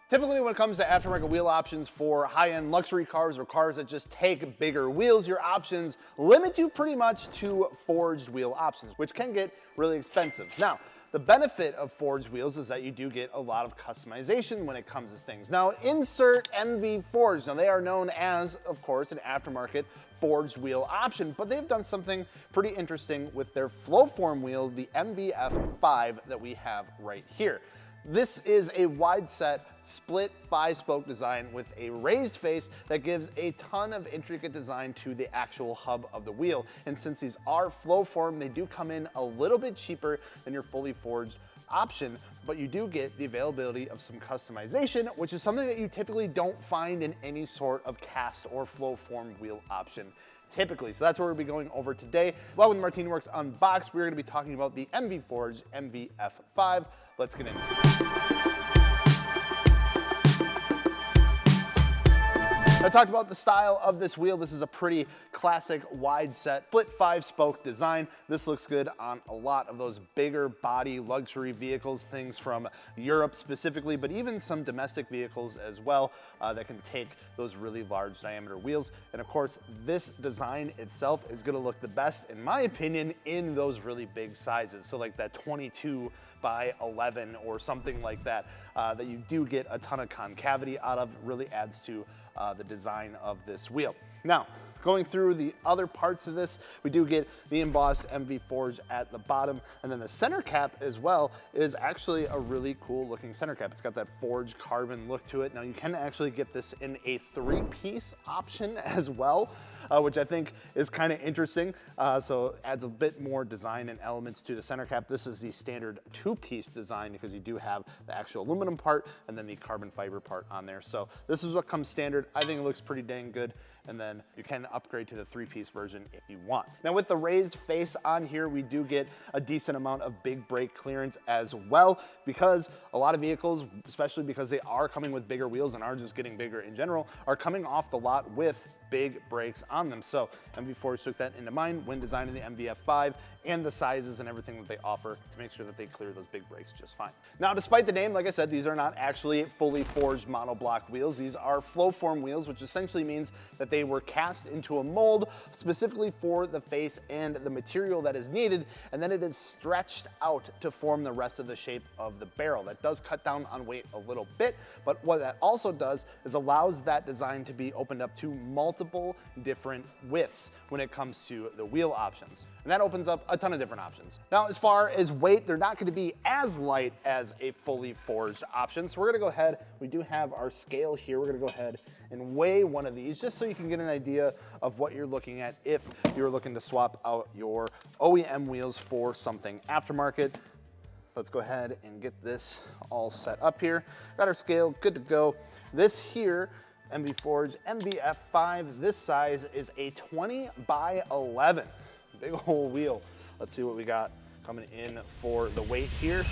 Typically, when it comes to aftermarket wheel options for high-end luxury cars or cars that just take bigger wheels, your options limit you pretty much to forged wheel options, which can get really expensive. Now, the benefit of forged wheels is that you do get a lot of customization when it comes to things. Now, insert MV Forged. Now, they are known as, of course, an aftermarket forged wheel option, but they've done something pretty interesting with their flow form wheel, the MVF-5 that we have right here. This is a wide set split 5-spoke design with a raised face that gives a ton of intricate design to the actual hub of the wheel. And since these are flow form, they do come in a little bit cheaper than your fully forged option, but you do get the availability of some customization, which is something that you typically don't find in any sort of cast or flow form wheel option typically. So that's what we'll be going over today. Well, with MartiniWorks Unboxed, we're gonna be talking about the MV Forged MVF5. Let's get into it. I talked about the style of this wheel. This is a pretty classic wide set split 5-spoke design. This looks good on a lot of those bigger body luxury vehicles, things from Europe specifically, but even some domestic vehicles as well that can take those really large diameter wheels. And of course, this design itself is gonna look the best, in my opinion, in those really big sizes. So like that 22 by 11 or something like that, that you do get a ton of concavity out of, really adds to the design of this wheel. Now, going through the other parts of this, we do get the embossed MV Forged at the bottom, and then the center cap as well is actually a really cool looking center cap. It's got that forged carbon look to it. Now you can actually get this in a 3-piece option as well, which I think is kind of interesting. So it adds a bit more design and elements to the center cap. This is the standard 2-piece design because you do have the actual aluminum part and then the carbon fiber part on there. So this is what comes standard. I think it looks pretty dang good. And then you can upgrade to the 3-piece version if you want. Now with the raised face on here, we do get a decent amount of big brake clearance as well, because a lot of vehicles, especially because they are coming with bigger wheels and are just getting bigger in general, are coming off the lot with big brakes on them. So MV Forged took that into mind when designing the MVF5 and the sizes and everything that they offer to make sure that they clear those big brakes just fine. Now, despite the name, like I said, these are not actually fully forged monoblock wheels. These are flow form wheels, which essentially means that they were cast into a mold specifically for the face and the material that is needed, and then it is stretched out to form the rest of the shape of the barrel. That does cut down on weight a little bit, but what that also does is allows that design to be opened up to multiple different widths when it comes to the wheel options. And that opens up a ton of different options. Now, as far as weight, they're not gonna be as light as a fully forged option. So we're gonna go ahead, we do have our scale here. We're gonna go ahead and weigh one of these just so you can get an idea of what you're looking at if you're looking to swap out your OEM wheels for something aftermarket. Let's go ahead and get this all set up here. Got our scale, good to go. This here, MV Forged MVF5, this size is a 20 by 11. Big old wheel. Let's see what we got coming in for the weight here.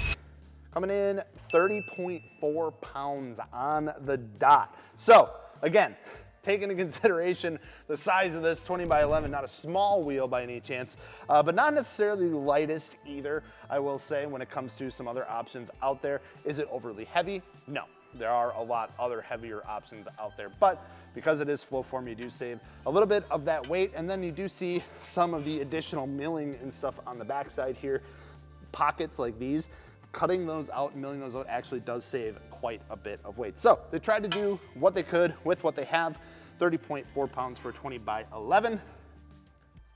Coming in 30.4 pounds on the dot. So again, take into consideration the size of this 20 by 11, not a small wheel by any chance, but not necessarily the lightest either, I will say, when it comes to some other options out there. Is it overly heavy? No. There are a lot other heavier options out there, but because it is flow form, you do save a little bit of that weight, and then you do see some of the additional milling and stuff on the backside here. Pockets like these, cutting those out and milling those out actually does save quite a bit of weight. So they tried to do what they could with what they have. 30.4 pounds for 20 by 11.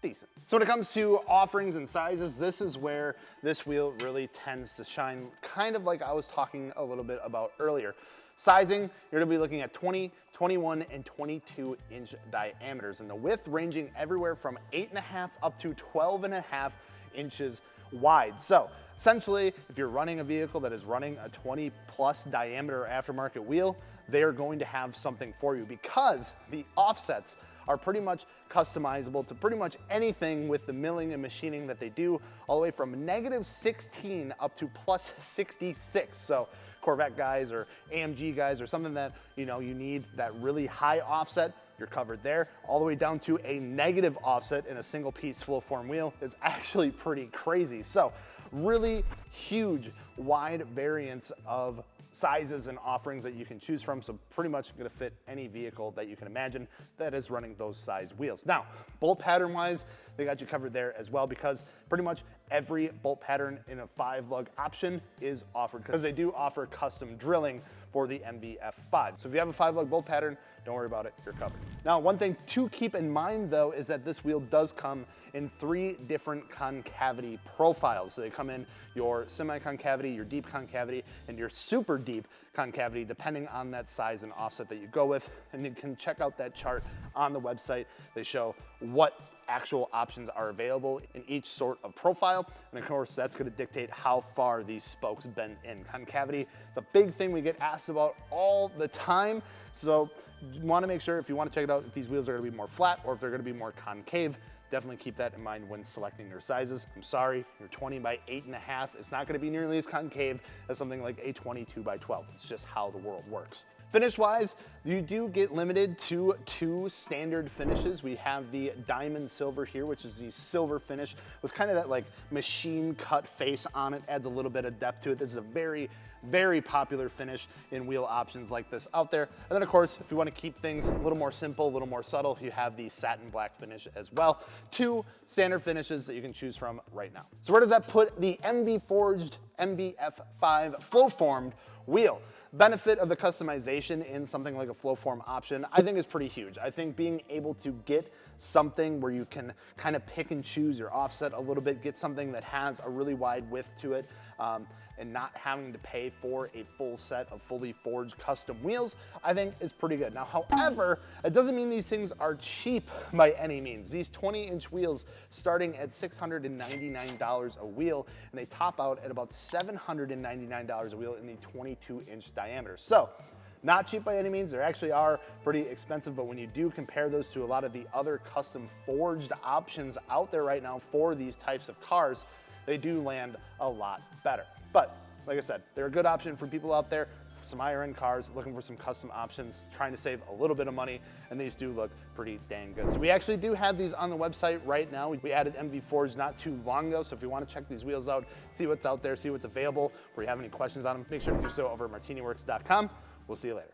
Decent. So when it comes to offerings and sizes, this is where this wheel really tends to shine, kind of like I was talking a little bit about earlier. Sizing, you're gonna be looking at 20, 21, and 22 inch diameters, and the width ranging everywhere from 8.5 up to 12.5 inches wide. So essentially, if you're running a vehicle that is running a 20 plus diameter aftermarket wheel, they're going to have something for you, because the offsets are pretty much customizable to pretty much anything with the milling and machining that they do, all the way from -16 up to +66. So Corvette guys or AMG guys or something that, you know, you need that really high offset, you're covered there. All the way down to a negative offset in a single piece flow form wheel is actually pretty crazy. So really huge, wide variance of sizes and offerings that you can choose from, so pretty much gonna fit any vehicle that you can imagine that is running those size wheels. Now, bolt pattern wise, they got you covered there as well, because pretty much every bolt pattern in a 5-lug option is offered, because they do offer custom drilling for the MVF-5. So if you have a 5-lug bolt pattern, don't worry about it, you're covered. Now, one thing to keep in mind though is that this wheel does come in 3 different concavity profiles. So they come in your semi-concavity, your deep concavity, and your super deep concavity, depending on that size and offset that you go with. And you can check out that chart on the website. They show what actual options are available in each sort of profile. And of course, that's gonna dictate how far these spokes bend in. Concavity, it's a big thing we get asked about all the time. So you wanna make sure, if you wanna check it out, if these wheels are gonna be more flat or if they're gonna be more concave, definitely keep that in mind when selecting your sizes. I'm sorry, your 20 by 8.5, it's not gonna be nearly as concave as something like a 22 by 12. It's just how the world works. Finish-wise, you do get limited to 2 standard finishes. We have the diamond silver here, which is the silver finish with kind of that like machine cut face on it, adds a little bit of depth to it. This is a very, very popular finish in wheel options like this out there. And then of course, if you want to keep things a little more simple, a little more subtle, you have the satin black finish as well. 2 standard finishes that you can choose from right now. So where does that put the MV Forged MVF5 flow formed wheel? Benefit of the customization in something like a flow form option, I think is pretty huge. I think being able to get something where you can kind of pick and choose your offset a little bit, get something that has a really wide width to it, and not having to pay for a full set of fully forged custom wheels, I think is pretty good. Now, however, it doesn't mean these things are cheap by any means. These 20-inch wheels starting at $699 a wheel, and they top out at about $799 a wheel in the 22-inch diameter. So, not cheap by any means. They actually are pretty expensive, but when you do compare those to a lot of the other custom forged options out there right now for these types of cars, they do land a lot better. But like I said, they're a good option for people out there, some higher end cars, looking for some custom options, trying to save a little bit of money, and these do look pretty dang good. So we actually do have these on the website right now. We added MV Forged not too long ago, so if you want to check these wheels out, see what's out there, see what's available, or you have any questions on them, make sure to do so over at MartiniWorks.com. We'll see you later.